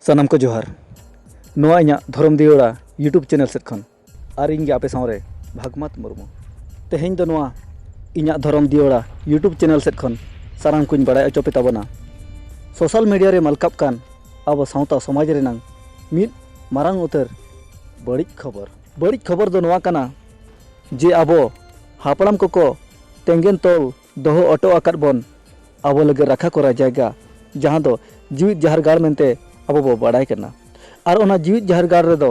सानाम को जोहार नोआ इᱧᱟᱜ धरम दियोड़ा यूट्यूब चैनल सेट खन और ᱤᱧ ᱜᱮ ᱟᱯᱮ ᱥᱟᱶᱨᱮ ᱵᱷᱟᱜᱽᱢᱟᱛ ᱢᱩᱨᱢᱩ ᱛᱮᱦᱮᱧ ᱫᱚ ᱱᱚᱣᱟ ᱤᱧᱟᱹᱜ धरम दियोड़ा यूट्यूब चैनल सेट खन सानाम कुछ बड़ाय अचो पे ताबना सोशल मीडिया रे मलकाप कान अब सावता समाज रेनांग मिद मारांग उतर बड़ी खबर दो नोआ काना जे अब हापड़ाम को तेंगेन तोल दोहो अटो आकाद बन अब लगे रखा करा जायगा जहाँ दो जीवित जहर गाड़ मेनते अब बो बड़ाय करना और ओना जीवित जहर गाड़ रे दो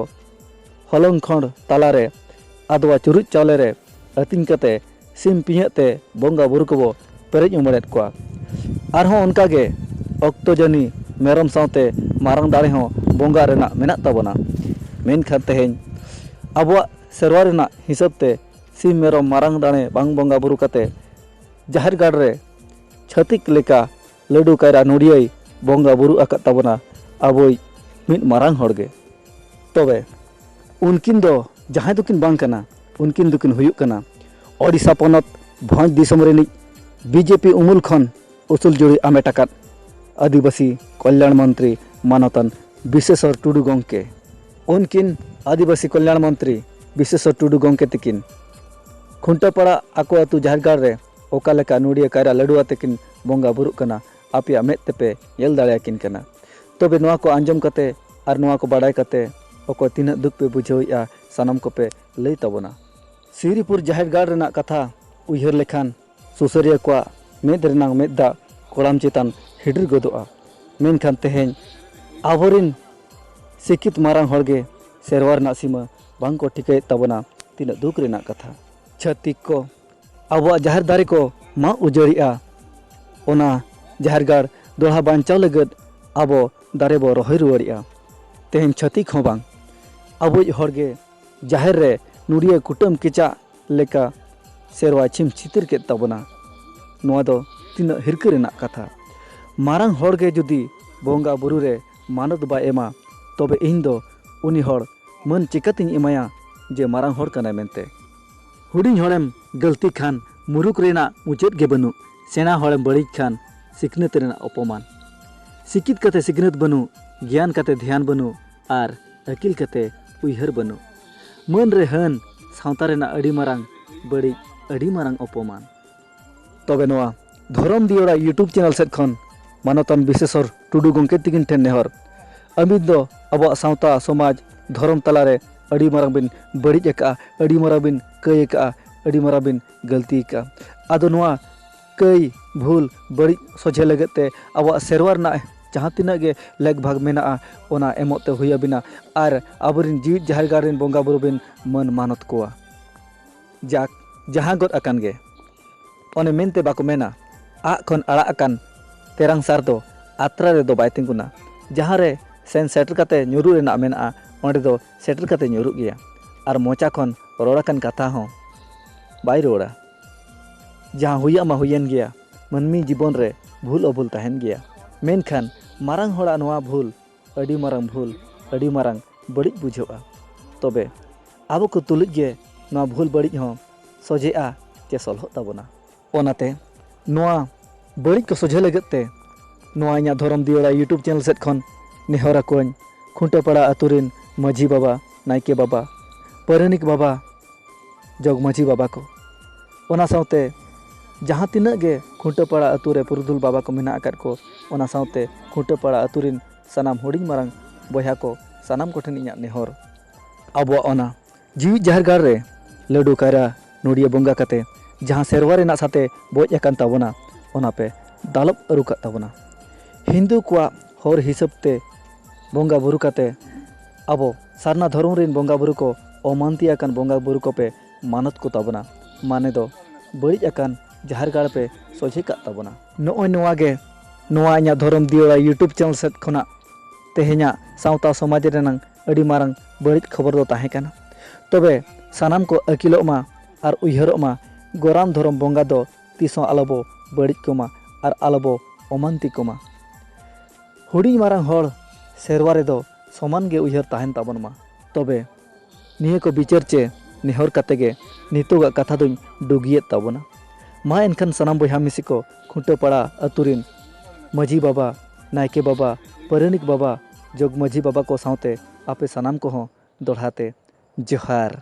हलंग खंड तालारे आदवा चुरुज चावले रे अतिंग कते सिम पिहते बोंगा बुरु को पेरेज उमड़ेत को आरहों उनका गे अक्तो जनी मेरम सावते मारंग दाड़े हों बोंगा रेना मेना ताबना मेन खान तेहेñ आबवा सेरवा रेना हिसाब ते सिम मेरम मारंग दाड़े बांग बोंगा बुरु कते जहर गाड़ रे छतिक लेका लड्डू कायरा नुडियाई बोंगा बुरु आकाद ताबना आबोई मिद मारांग होड़गे तबे उनकिन दो जहां दुकिन बांग कना उनकिन दुकिन हुयुक कना ओडिशा पनत भोज दिसम रेनी बीजेपी उमुल खन उसूल जुड़ी आमेटाकात आदिवासी कल्याण मंत्री मानतन विश्वेश्वर टुडू गंके उनकिन आदिवासी कल्याण मंत्री विश्वेश्वर टुडू गंके तकिन खुंटापाड़ा आको आतु जहरगाड़ रे ओका लेका नुडिया कायरा लड्डुआ तकिन बोंगा बुरु कना आपिया मेद तेपे येल दाड़ेयाकिन कना तबे नोआ को आंजम कते और नोआ को बाड़ाय कते ओको तीना दुख पे बुझावइया सानाम को पे लई ताबना श्रीपुर जहरगाड़ रेना कथा उयहर लेखान सुसरिया को मेद रेनांग मेद दा कोड़ाम चेतान हिडिर गदोआ मेनखान तेहेñ आबोरिन सिकित मारांग होड़गे सेरवा रेना सीमा बांग को ठिकाय ताबना तीना दुख रेना कथा छतिक को आबो जहर दारे को मा उजड़िया ओना जहरगाड़ दोहा बांचाव लगद आबो दारे बो रहोय रुवाड़िया तेहेñ छतिक हों बांग आबोज होड़गे जहर रे नुडिया कुटम केचा लेका सेरवा छिम छितिर के ताबना नोआ दो तीना हिरक रेना कथा मारांग होड़गे जुदी बोंगा बुरु रे मानत बा एमा तबे इन दो उनी होड़ मन चिकातिन एमाया जे मारांग होड़ कना मेनते हुडिंग होड़ेम गलती खान मुरुक रेना मुचेद गे बनु सेना होड़ेम बड़िज खान सिकनत रेना अपमान सिकित कते सिकनत बनु ज्ञान कते ध्यान बनु आर अकिल कते उयहर बनु मन रे हन सावता रेना अड़ी मारांग बड़ी अड़ी मारांग अपमान तबे नोआ धरम दियोड़ा यूट्यूब चैनल सेट खन मानतन विश्वेश्वर टुडू गंके तिगिन ठेन नेहर अमित दो अब सावता समाज धरम तलारे अड़ी मारांग बिन बड़िज एका अड़ी मारांग बिन कई एका अड़ी मारांग बिन गलती एका आदो नोआ कई भूल बड़ी सोझे लगते अब सेरवा रेना जहाँ तीना गे लेग भाग मेना ओना एमोते हुया बिना आर आबरिन जीवित जहरगाड़ रेन बोंगा बुरु बिन मन मानत कोआ जाक जहाँ गद अकान गे ओने मेनते बाको मेना आ खन आड़ा अकान तेरांग सार दो आत्रा रे दो बाय तिंगुना जहाँ रे सेन सेटर कते ᱧᱩᱨᱩ रेना मेना ओंडे दो सेटर कते ᱧᱩᱨᱩ गया आर मोचा खन रोड़ाकन कथा हों बाय रोड़ा जहाँ हुया मा हुयन गया मनमी जीवन रे भूल अभूल तहन गया मेनखान मारांग होड़ा नोआ भूल अड़ी मारांग बड़िज बुझोआ तबे आबो को तुलुज गे नोआ भूल बड़िज हों सोझेआ चे सलह ताबना ओनाते नोआ बड़िज को सोझे लगते नोआ इᱧᱟᱜ धरम दियोड़ा यूट्यूब चैनल सेट खन नेहरा कोñ खुंटापाड़ा आतुरिन माझी बाबा नायके बाबा परनिक बाबा जग माझी बाबा को ओना सावते जहाँ तीना गे खुंटापाड़ा आतुरे पुरुधुल बाबा को मेना आकाद को ओना सावते खुंटापाड़ा आतुरिन सानाम हुडिंग मारांग बया को सानाम कोठेन इᱧᱟᱜ नेहर आबो ओना जीवित जहरगाड़ रे लड्डू कायरा नुडिया बोंगा कते जहाँ सेरवा रेना साथे बोज अकान ताबना ओना पे दालब अरुका ताबना हिंदू को हर हिसाब ते बोंगा बुरु कते आबो सारना धर्म रेन बोंगा बुरु को अमानती अकान बोंगा बुरु को पे मानत को ताबना माने दो बड़िज अकान जहरगाड़ पे सोझे का ताबना नोय नोआ गे नोआ इᱧᱟᱜ धरम दियोड़ा यूट्यूब चैनल सेट खना तेहेñा सावता समाज रेनांग अड़ी मारांग बड़िज खबर दो ताहे काना तबे सानाम को अकिलोग मा आर उयहरोग मा गोराम धरम बोंगा दो तीसों आलोबो बड़िज कोमा आर आलोबो अमानती कोमा हुडिंग मारांग होड़ सेरवा रे दो समान गे उयहर ताहेन ताबन मा तबे निये को बिचार चे नेहर कते गे नितोगा कथा दुñ डुगियेत ताबना मा एनखान सानाम बयहा मिसी को खुंटापाड़ा आतुरिन माझी बाबा नायके बाबा परनिक बाबा जोग मांझी बाबा को सावते आपे सानाम को दोढ़ाते जोहार।